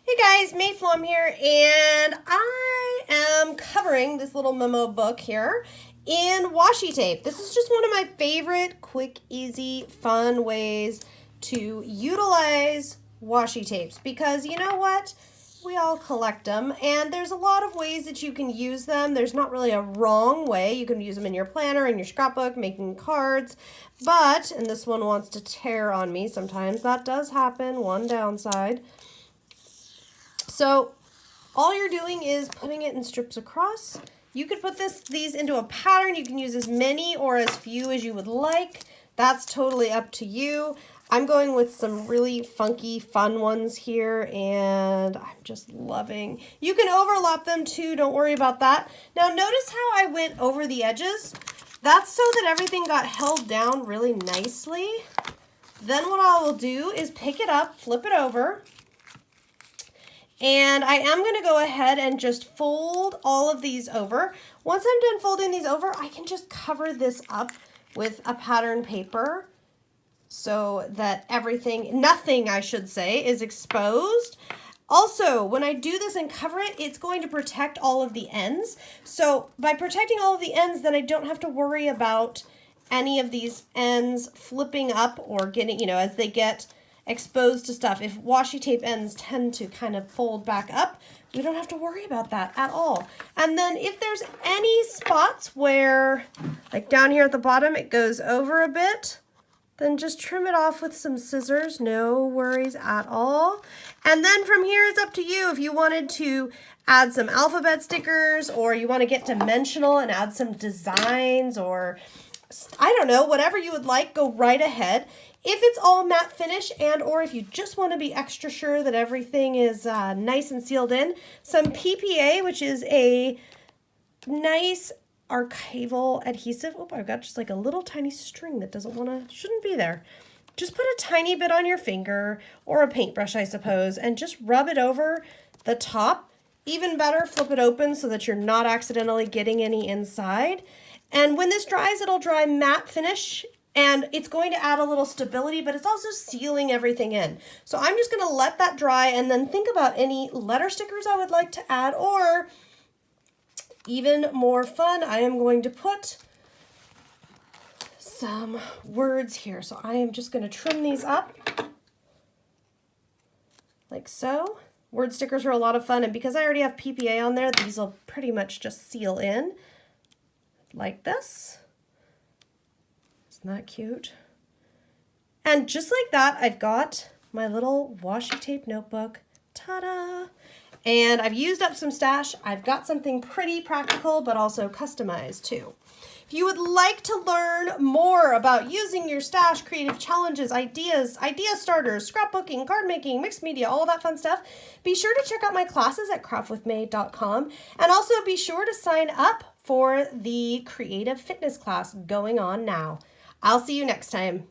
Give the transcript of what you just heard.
Hey guys, Mayflom here, and I am covering this little memo book here in washi tape. This is just one of my favorite quick, easy, fun ways to utilize washi tapes because you know what? We all collect them, and there's a lot of ways that you can use them. There's not really a wrong way. You can use them in your planner, in your scrapbook, making cards, but, and this one wants to tear on me sometimes. That does happen, one downside. So all you're doing is putting it in strips across. You could put these into a pattern. You can use as many or as few as you would like. That's totally up to you. I'm going with some really funky, fun ones here, and I'm just loving. You can overlap them too, don't worry about that. Now notice how I went over the edges. That's so that everything got held down really nicely. Then what I will do is pick it up, flip it over, and I am going to go ahead and just fold all of these over. Once I'm done folding these over, I can just cover this up with a pattern paper so that nothing I should say, is exposed. Also, when I do this and cover it, it's going to protect all of the ends. So by protecting all of the ends, then I don't have to worry about any of these ends flipping up or getting, as they get exposed to stuff. If washi tape ends tend to kind of fold back up, we don't have to worry about that at all. And then if there's any spots where, like down here at the bottom, it goes over a bit, then just trim it off with some scissors, no worries at all. And then from here, it's up to you. If you wanted to add some alphabet stickers, or you want to get dimensional and add some designs, or I don't know, whatever you would like, go right ahead. If it's all matte finish, and or if you just want to be extra sure that everything is nice and sealed in, some PPA, which is a nice archival adhesive. Oh, I've got just like a little tiny string that shouldn't be there. Just put a tiny bit on your finger, or a paintbrush, I suppose, and just rub it over the top. Even better, flip it open so that you're not accidentally getting any inside. And when this dries, it'll dry matte finish, and it's going to add a little stability, but it's also sealing everything in. So I'm just going to let that dry and then think about any letter stickers I would like to add, or even more fun, I am going to put some words here. So I am just going to trim these up like so. Word stickers are a lot of fun, and because I already have PPA on there, these will pretty much just seal in like this. Isn't that cute? And just like that, I've got my little washi tape notebook. Ta-da! And I've used up some stash. I've got something pretty practical, but also customized too. If you would like to learn more about using your stash, creative challenges, ideas, idea starters, scrapbooking, card making, mixed media, all that fun stuff, be sure to check out my classes at craftwithmay.com, and also be sure to sign up for the creative fitness class going on now. I'll see you next time.